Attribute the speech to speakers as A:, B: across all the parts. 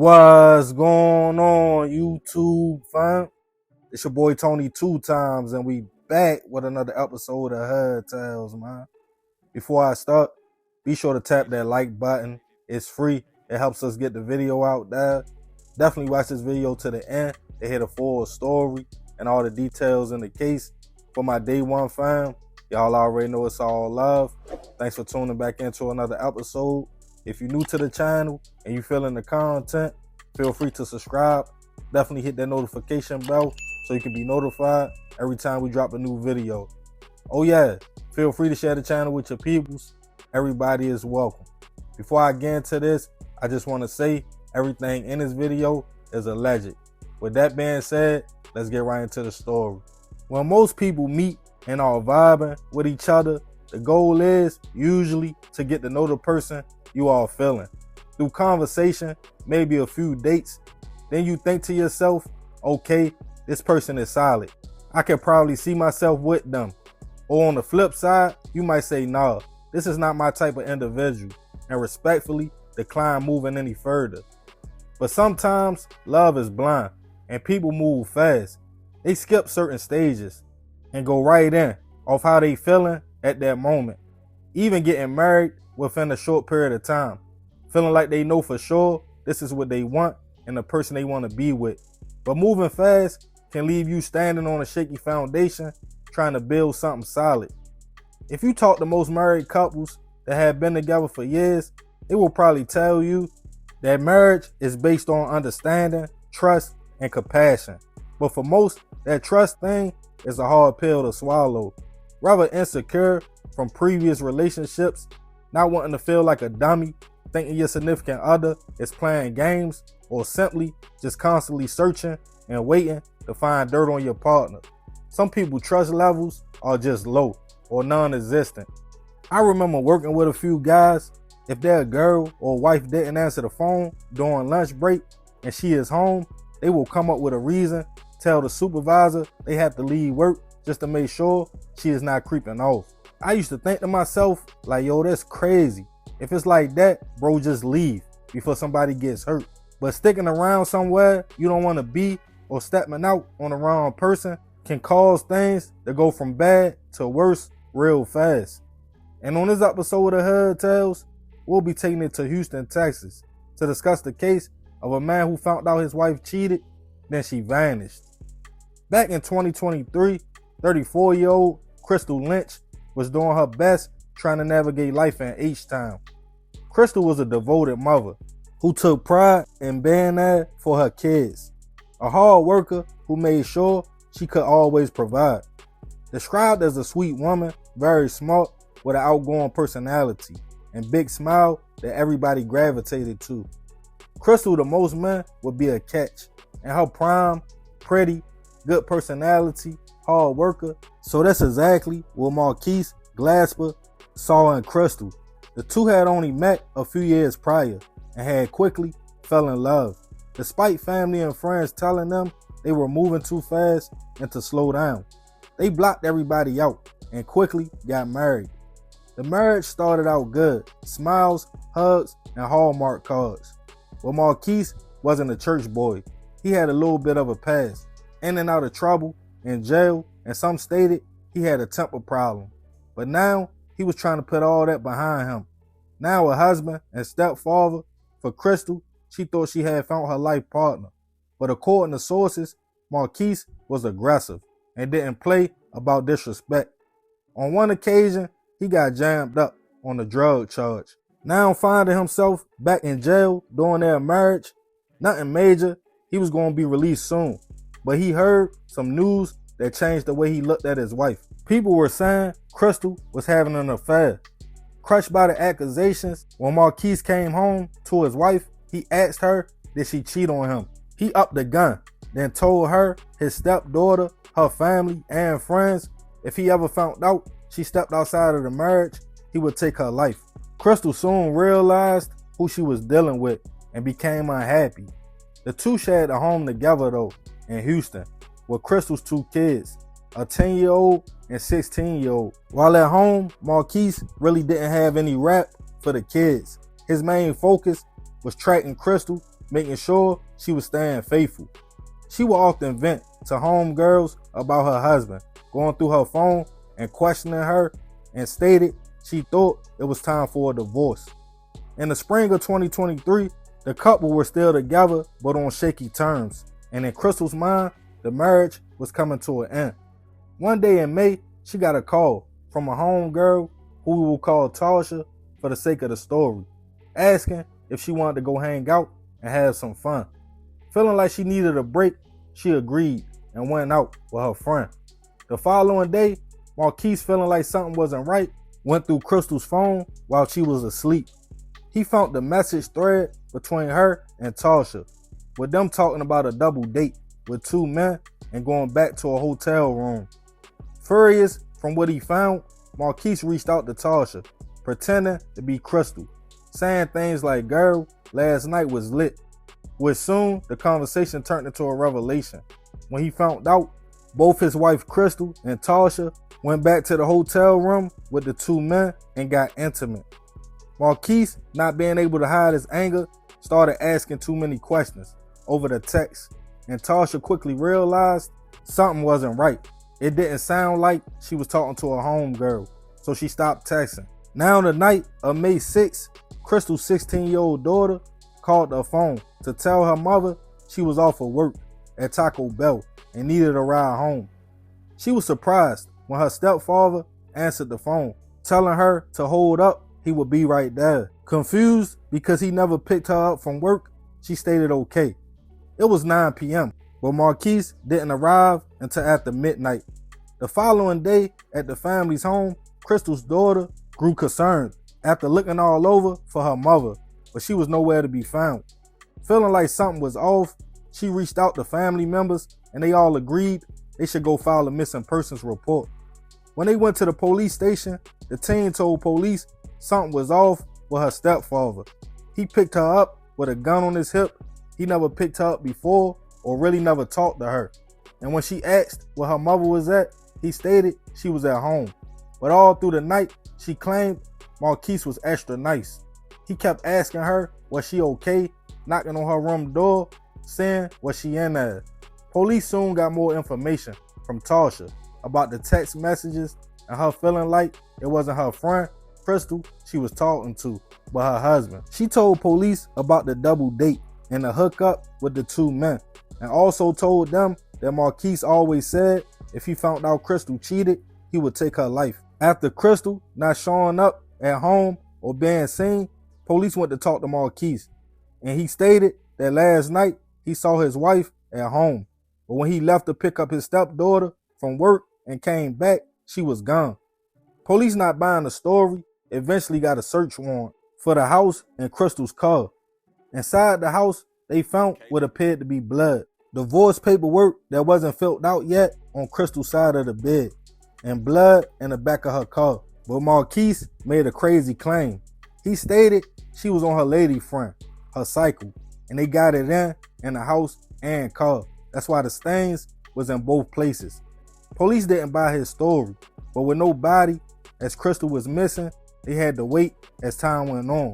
A: What's going on, YouTube fam? It's your boy Tony 2 times, and we back with another episode of Hood Tales, man. Before I start, be sure to tap that like button. It's free. It helps us get the video out there. Definitely watch this video to the end to hear the full story and all the details in the case. For my day one fam, y'all already know it's all love. Thanks for tuning back into another episode. If you're new to the channel and you feeling the content, feel free to subscribe. Definitely hit that notification bell so you can be notified every time we drop a new video. Oh yeah, feel free to share the channel with your peoples. Everybody is welcome. Before I get into this, I just want to say everything in this video is alleged. With that being said, let's get right into the story. When most people meet and are vibing with each other, the goal is usually to get to know the person you are feeling. Through conversation, maybe a few dates, then you think to yourself, okay, this person is solid. I can probably see myself with them. Or on the flip side, you might say, nah, this is not my type of individual, and respectfully decline moving any further. But sometimes love is blind and people move fast. They skip certain stages and go right in off how they feeling at that moment. Even getting married within a short period of time, feeling like they know for sure this is what they want and the person they want to be with. But moving fast can leave you standing on a shaky foundation trying to build something solid. If you talk to most married couples that have been together for years, they will probably tell you that marriage is based on understanding, trust, and compassion. But for most, that trust thing is a hard pill to swallow. Rather insecure from previous relationships, not wanting to feel like a dummy, thinking your significant other is playing games, or simply just constantly searching and waiting to find dirt on your partner. Some people's trust levels are just low or non-existent. I remember working with a few guys. If their girl or wife didn't answer the phone during lunch break and she is home, they will come up with a reason, tell the supervisor they have to leave work just to make sure she is not creeping off. I used to think to myself, like, yo, that's crazy. If it's like that, bro, just leave before somebody gets hurt. But sticking around somewhere you don't want to be or stepping out on the wrong person can cause things to go from bad to worse real fast. And on this episode of Hood Tales, we'll be taking it to Houston, Texas to discuss the case of a man who found out his wife cheated, then she vanished. Back in 2023, 34-year-old Crystal Lynch was doing her best trying to navigate life in H-Town. Crystal was a devoted mother who took pride in being there for her kids, a hard worker who made sure she could always provide. Described as a sweet woman, very smart, with an outgoing personality and big smile that everybody gravitated to. Crystal to most men would be a catch, and her prime, pretty, good personality, hard worker. So that's exactly what Marquise Glasper saw in Crystal. The two had only met a few years prior and had quickly fell in love, despite family and friends telling them they were moving too fast and to slow down. They blocked everybody out and quickly got married. The marriage started out good, smiles, hugs, and Hallmark cards. But Marquise wasn't a church boy. He had a little bit of a past, in and out of trouble, in jail, and some stated he had a temper problem. But now he was trying to put all that behind him. Now a husband and stepfather for Crystal, she thought she had found her life partner. But according to sources, Marquise was aggressive and didn't play about disrespect. On one occasion, he got jammed up on a drug charge. Now finding himself back in jail during their marriage, nothing major, he was going to be released soon. But he heard some news that changed the way he looked at his wife. People were saying Crystal was having an affair. Crushed by the accusations, when Marquise came home to his wife, he asked her, did she cheat on him? He upped the gun, then told her, his stepdaughter, her family, and friends, if he ever found out she stepped outside of the marriage, he would take her life. Crystal soon realized who she was dealing with and became unhappy. The two shared a home together though, in Houston, with Crystal's two kids, a 10-year-old and 16-year-old. While at home, Marquise really didn't have any rap for the kids. His main focus was tracking Crystal making sure she was staying faithful. She would often vent to homegirls about her husband, going through her phone and questioning her, and stated she thought it was time for a divorce. In the spring of 2023, the couple were still together but on shaky terms, and in Crystal's mind, the marriage was coming to an end. One day in May, she got a call from a homegirl who we will call Tasha for the sake of the story, asking if she wanted to go hang out and have some fun. Feeling like she needed a break, she agreed and went out with her friend. The following day, Marquise, feeling like something wasn't right, went through Crystal's phone while she was asleep. He found the message thread between her and Tasha, with them talking about a double date with two men and going back to a hotel room. Furious from what he found, Marquise reached out to Tasha, pretending to be Crystal, saying things like, "Girl, last night was lit," which soon the conversation turned into a revelation. When he found out, both his wife Crystal and Tasha went back to the hotel room with the two men and got intimate. Marquise, not being able to hide his anger, started asking too many questions over the text, and Tasha quickly realized something wasn't right. It didn't sound like she was talking to a homegirl, so she stopped texting. Now the night of May 6th, Crystal's 16-year-old daughter called her phone to tell her mother she was off of work at Taco Bell and needed a ride home. She was surprised when her stepfather answered the phone, telling her to hold up, he would be right there. Confused because he never picked her up from work, she stated okay. It was 9 p.m., but Marquise didn't arrive until after midnight. The following day at the family's home, Crystal's daughter grew concerned after looking all over for her mother, but she was nowhere to be found. Feeling like something was off, she reached out to family members and they all agreed they should go file a missing persons report. When they went to the police station, the teen told police something was off with her stepfather. He picked her up with a gun on his hip. He never picked her up before or really never talked to her. And when she asked where her mother was at, he stated she was at home. But all through the night, she claimed Marquise was extra nice. He kept asking her, was she okay, knocking on her room door, saying, was she in there? Police soon got more information from Tasha about the text messages and her feeling like it wasn't her friend, Crystal, she was talking to, but her husband. She told police about the double date and the hookup with the two men, and also told them that Marquise always said if he found out Crystal cheated, he would take her life. After Crystal not showing up at home or being seen, police went to talk to Marquise, and he stated that last night he saw his wife at home, but when he left to pick up his stepdaughter from work and came back, she was gone. Police, not buying the story, eventually got a search warrant for the house and Crystal's car. Inside the house, they found what appeared to be blood, divorce paperwork that wasn't filled out yet on Crystal's side of the bed, and blood in the back of her car. But Marquise made a crazy claim. He stated she was on her lady friend, her cycle, and they got it in the house and car. That's why the stains was in both places. Police didn't buy his story, but with no body, as Crystal was missing, they had to wait as time went on.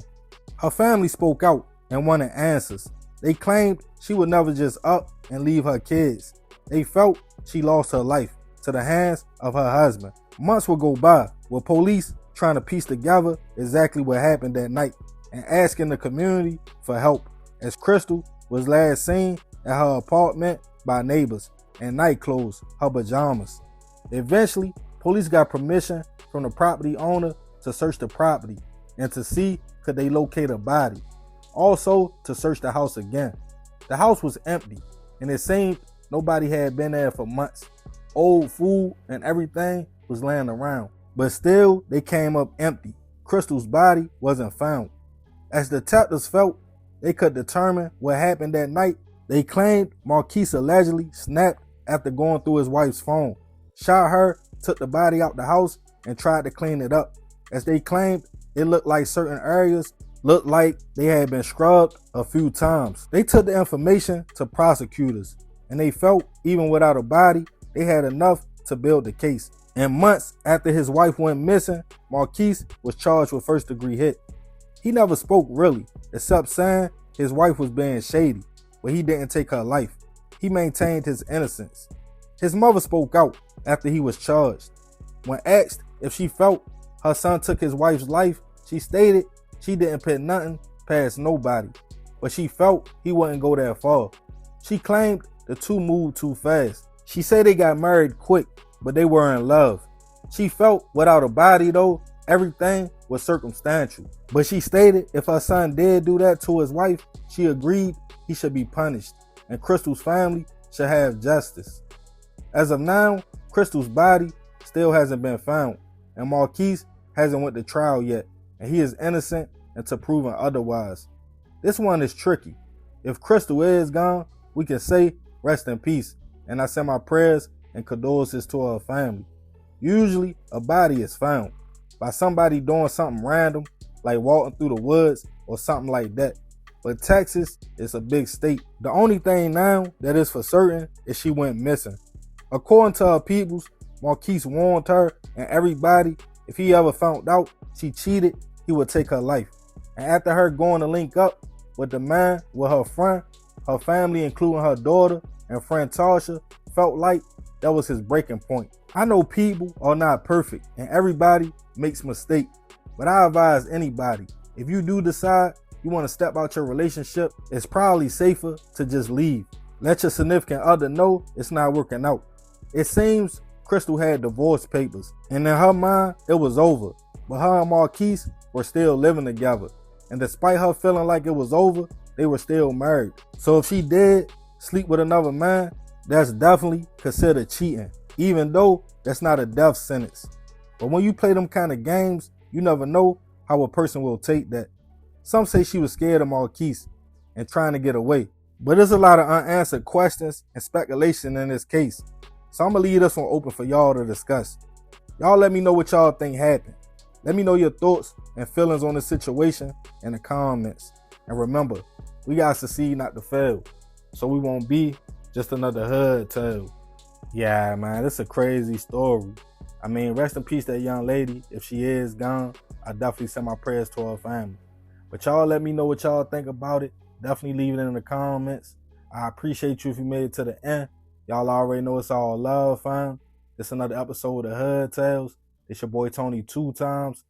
A: Her family spoke out and wanted answers. They claimed she would never just up and leave her kids. They felt she lost her life to the hands of her husband. Months would go by with police trying to piece together exactly what happened that night and asking the community for help, as Crystal was last seen at her apartment by neighbors in night clothes, her pajamas. Eventually, police got permission from the property owner to search the property and to see could they locate a body. Also to search the house again. The house was empty and it seemed nobody had been there for months. Old food and everything was laying around, but still they came up empty. Crystal's body wasn't found. As detectives felt they could determine what happened that night, they claimed Marquise allegedly snapped after going through his wife's phone, shot her, took the body out the house, and tried to clean it up. As they claimed, it looked like certain areas looked like they had been scrubbed a few times. They took the information to prosecutors, and they felt even without a body, they had enough to build the case. And months after his wife went missing, Marquise was charged with first-degree hit. He never spoke really, except saying his wife was being shady, but he didn't take her life. He maintained his innocence. His mother spoke out after he was charged. When asked if she felt her son took his wife's life, she stated she didn't put nothing past nobody, but she felt he wouldn't go that far. She claimed the two moved too fast. She said they got married quick, but they were in love. She felt without a body though, everything was circumstantial. But she stated if her son did do that to his wife, she agreed he should be punished and Crystal's family should have justice. As of now, Crystal's body still hasn't been found and Marquise hasn't went to trial yet, and he is innocent until proven otherwise. This one is tricky. If Crystal is gone, we can say rest in peace, and I send my prayers and condolences to her family. Usually, a body is found by somebody doing something random, like walking through the woods or something like that. But Texas is a big state. The only thing now that is for certain is she went missing. According to her peoples, Marquise warned her and everybody if he ever found out she cheated, he would take her life. And after her going to link up with the man with her friend, her family, including her daughter and friend Tasha, felt like that was his breaking point. I know people are not perfect and everybody makes mistakes, but I advise anybody, if you do decide you want to step out your relationship, it's probably safer to just leave. Let your significant other know it's not working out. It seems Crystal had divorce papers, and in her mind, it was over. But her and Marquise were still living together. And despite her feeling like it was over, they were still married. So if she did sleep with another man, that's definitely considered cheating, even though that's not a death sentence. But when you play them kind of games, you never know how a person will take that. Some say she was scared of Marquise and trying to get away. But there's a lot of unanswered questions and speculation in this case. So I'm going to leave this one open for y'all to discuss. Y'all let me know what y'all think happened. Let me know your thoughts and feelings on the situation in the comments. And remember, we got to succeed, not to fail. So we won't be just another hood tale. Yeah, man, this is a crazy story. I mean, rest in peace that young lady. If she is gone, I definitely send my prayers to her family. But y'all let me know what y'all think about it. Definitely leave it in the comments. I appreciate you if you made it to the end. Y'all already know it's all love, fam. This is another episode of Hood Tales. It's your boy Tony 2 times.